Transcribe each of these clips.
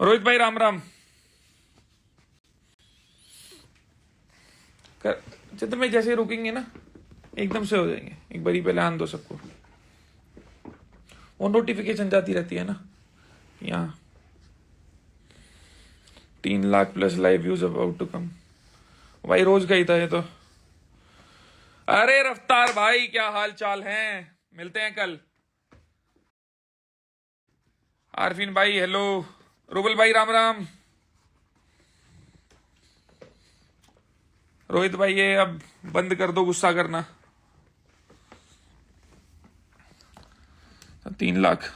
रोहित भाई राम राम। चित्र में जैसे ही रुकेंगे ना एकदम से हो जाएंगे। एक बारी पहले आन दो सबको। वो नोटिफिकेशन जाती रहती है ना यहाँ 3 lakh plus live views about to come. भाई रोज का ही था ये तो। अरे रफ्तार भाई क्या हाल चाल है, मिलते हैं कल। आरफिन भाई हेलो। रुबल भाई राम राम। रोहित भाई ये अब बंद कर दो गुस्सा करना। 3 लाख।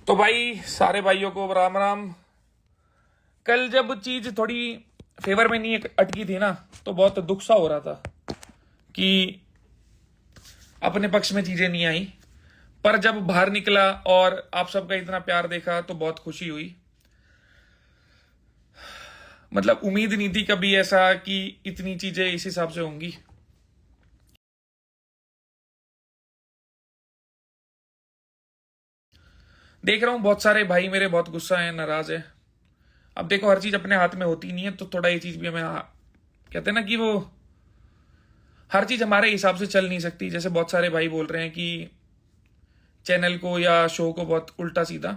तो भाई सारे भाइयों को राम राम। कल जब चीज थोड़ी फेवर में नहीं अटकी थी ना तो बहुत दुख सा हो रहा था कि अपने पक्ष में चीजें नहीं आई। पर जब बाहर निकला और आप सबका इतना प्यार देखा तो बहुत खुशी हुई। मतलब उम्मीद नहीं थी कभी ऐसा कि इतनी चीजें इस हिसाब से होंगी। देख रहा हूं बहुत सारे भाई मेरे बहुत गुस्सा है, नाराज है। अब देखो हर चीज अपने हाथ में होती नहीं है तो थोड़ा ये चीज भी हमें कहते हैं ना कि वो हर चीज हमारे हिसाब से चल नहीं सकती। जैसे बहुत सारे भाई बोल रहे हैं कि चैनल को या शो को बहुत उल्टा सीधा,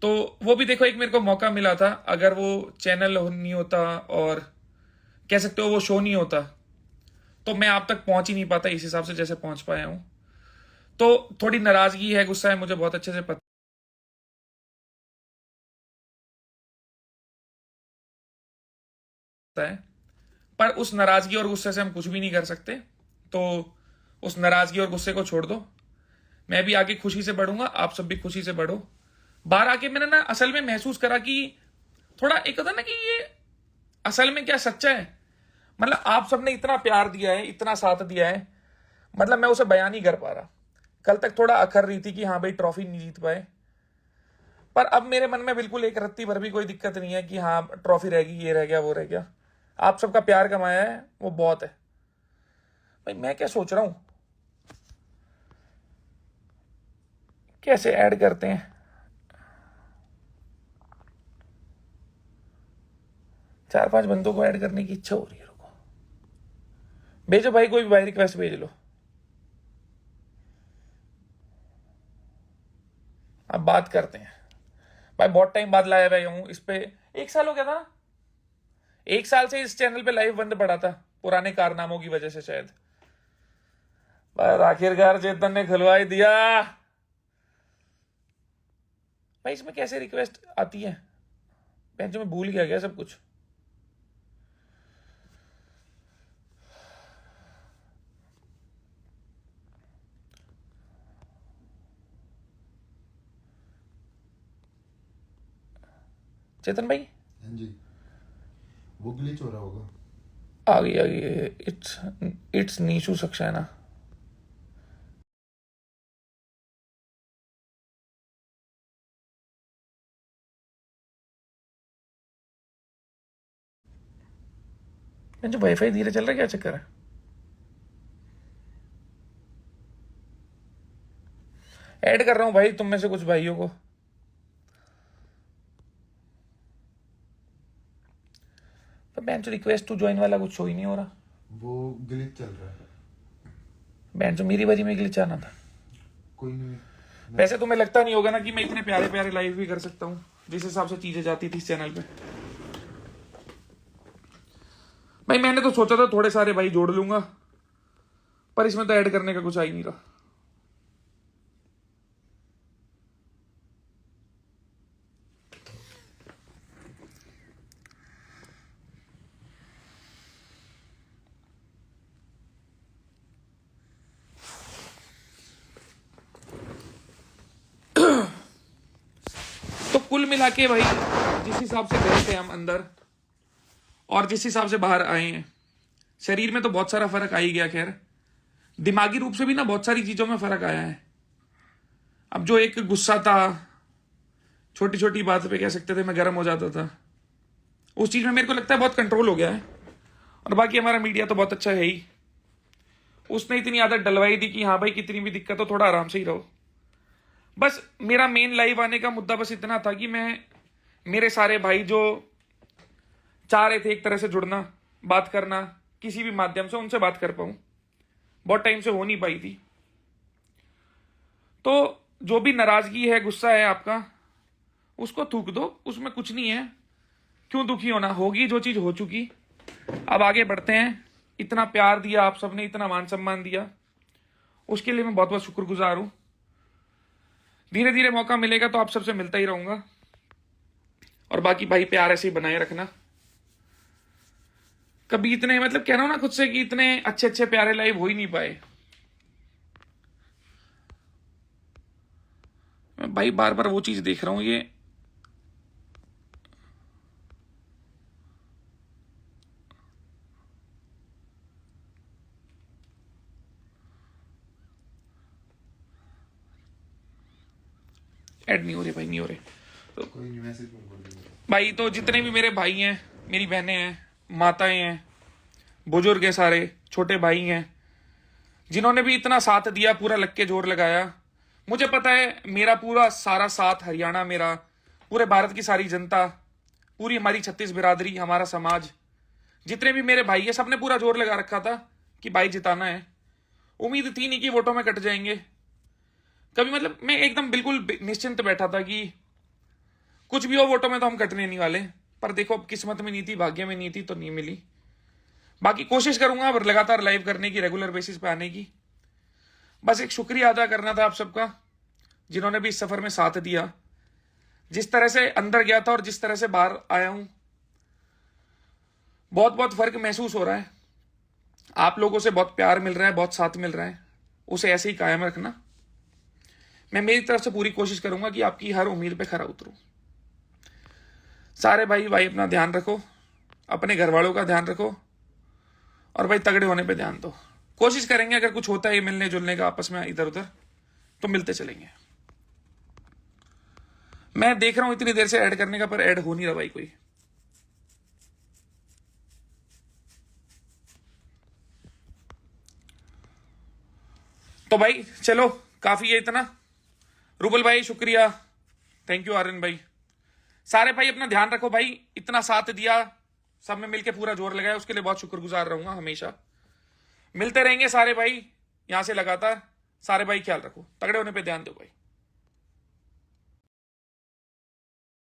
तो वो भी देखो एक मेरे को मौका मिला था। अगर वो चैनल नहीं होता और कह सकते हो वो शो नहीं होता तो मैं आप तक पहुंच ही नहीं पाता इस हिसाब से जैसे पहुंच पाया हूं। तो थोड़ी नाराजगी है, गुस्सा है, मुझे बहुत अच्छे से पता है। पर उस नाराजगी और गुस्से से हम कुछ भी नहीं कर सकते। तो उस नाराजगी और गुस्से को छोड़ दो। मैं भी आगे खुशी से बढ़ूंगा, आप सब भी खुशी से बढ़ो। बाहर आके मैंने ना असल में महसूस करा कि थोड़ा एक होता ना कि ये असल में क्या सच्चा है। मतलब आप सबने इतना प्यार दिया है, इतना साथ दिया है, मतलब मैं उसे बयान नहीं कर पा रहा। कल तक थोड़ा अखर रही थी कि हाँ भाई ट्रॉफी नहीं जीत पाए, पर अब मेरे मन में बिल्कुल एक रत्ती भर भी कोई दिक्कत नहीं है कि हाँ ट्रॉफी रहेगी, ये रह गया वो रह गया। आप सबका प्यार कमाया है वो बहुत है। भाई मैं क्या सोच रहा हूं, कैसे ऐड करते हैं। 4-5 बंदों को ऐड करने की इच्छा हो रही है। रुको भेजो भाई, कोई भी भाई रिक्वेस्ट भेज लो। अब बात करते हैं। भाई बहुत टाइम बाद लाया भाई हूं इस पे। 1 साल हो गया था ना, 1 साल से इस चैनल पे लाइव बंद पड़ा था पुराने कारनामों की वजह से शायद। पर आखिरकार चेतन ने खुलवा ही दिया। भाई इसमें कैसे रिक्वेस्ट आती है, बेंच में भूल गया सब कुछ। चेतन भाई हाँ जी, वो ग्लिच हो रहा होगा। आ गई। It's it's Nishu Saxena. जो वाईफाई धीरे चल रहा है, क्या चक्कर है। ऐड कर रहा हूं भाई तुम में से कुछ भाइयों को। पर बेंच रिक्वेस्ट टू ज्वाइन वाला कुछ शो ही नहीं हो रहा। वो ग्लिच चल रहा है। बेंच मेरी बारी में ग्लिच आना था। कोई नहीं। वैसे तुम्हें लगता नहीं होगा ना कि मैं इतने प्यारे प्यारे लाइव भी कर सकता हूँ जिस हिसाब से चीजें जाती थी इस चैनल पे। भाई मैंने तो सोचा था थोड़े सारे भाई जोड़ लूंगा, पर इसमें तो ऐड करने का कुछ आ ही नहीं रहा। तो कुल मिला के भाई जिस हिसाब से गए थे हम अंदर और जिस हिसाब से बाहर आए हैं, शरीर में तो बहुत सारा फर्क आ ही गया। खैर दिमागी रूप से भी ना बहुत सारी चीजों में फर्क आया है। अब जो एक गुस्सा था, छोटी छोटी बात पे कह सकते थे मैं गर्म हो जाता था, उस चीज में मेरे को लगता है बहुत कंट्रोल हो गया है। और बाकी हमारा मीडिया तो बहुत अच्छा है ही, उसने इतनी आदत डलवाई दी कि हाँ भाई कितनी भी दिक्कत हो थोड़ा आराम से ही रहो। बस मेरा मेन लाइव आने का मुद्दा बस इतना था कि मेरे सारे भाई जो चाह रहे थे एक तरह से जुड़ना, बात करना किसी भी माध्यम से, उनसे बात कर पाऊं, बहुत टाइम से हो नहीं पाई थी। तो जो भी नाराजगी है, गुस्सा है आपका, उसको थूक दो, उसमें कुछ नहीं है, क्यों दुखी होना, होगी जो चीज हो चुकी। अब आगे बढ़ते हैं। इतना प्यार दिया आप सबने, इतना मान सम्मान दिया, उसके लिए मैं बहुत बहुत शुक्रगुजार हूं। धीरे धीरे मौका मिलेगा तो आप सबसे मिलता ही रहूंगा। और बाकी भाई प्यार ऐसे ही बनाए रखना। कभी इतने मतलब कह रहा हूं ना खुद से कि इतने अच्छे अच्छे प्यारे लाइव हो ही नहीं पाए। मैं भाई बार बार वो चीज देख रहा हूं, ये ऐड नहीं हो रहे भाई, नहीं हो रहे। तो कोई नहीं, मैसेज में बोल देंगे। भाई तो जितने भी मेरे भाई हैं, मेरी बहनें हैं, माताएं हैं, बुजुर्ग हैं, सारे छोटे भाई हैं, जिन्होंने भी इतना साथ दिया, पूरा लग के जोर लगाया। मुझे पता है मेरा पूरा सारा साथ, हरियाणा मेरा, पूरे भारत की सारी जनता, पूरी हमारी छत्तीस बिरादरी, हमारा समाज, जितने भी मेरे भाई है, सबने पूरा जोर लगा रखा था कि भाई जिताना है। उम्मीद थी नहीं कि वोटों में कट जाएंगे कभी, मतलब मैं एकदम बिल्कुल निश्चिंत बैठा था कि कुछ भी हो वोटों में तो हम कटने नहीं वाले। पर देखो अब किस्मत में नहीं थी, भाग्य में नहीं थी, तो नहीं मिली। बाकी कोशिश करूंगा अब लगातार लाइव करने की, रेगुलर बेसिस पे आने की। बस एक शुक्रिया अदा करना था आप सबका, जिन्होंने भी इस सफर में साथ दिया। जिस तरह से अंदर गया था और जिस तरह से बाहर आया हूं, बहुत बहुत फर्क महसूस हो रहा है। आप लोगों से बहुत प्यार मिल रहा है, बहुत साथ मिल रहा है, उसे ऐसे ही कायम रखना। मैं मेरी तरफ से पूरी कोशिश करूंगा कि आपकी हर उम्मीद पे खरा उतरूं। सारे भाई अपना ध्यान रखो, अपने घर वालों का ध्यान रखो, और भाई तगड़े होने पे ध्यान दो। कोशिश करेंगे अगर कुछ होता है मिलने जुलने का आपस में इधर उधर, तो मिलते चलेंगे। मैं देख रहा हूं इतनी देर से ऐड करने का, पर ऐड हो नहीं रहा भाई कोई। तो भाई चलो, काफी है इतना। रूबल भाई शुक्रिया, थैंक यू। आर्यन भाई, सारे भाई अपना ध्यान रखो भाई, इतना साथ दिया, सब में मिलके पूरा जोर लगाया, उसके लिए बहुत शुक्रगुजार रहूंगा हमेशा। मिलते रहेंगे सारे भाई यहां से लगातार। सारे भाई ख्याल रखो, तगड़े होने पे ध्यान दो भाई।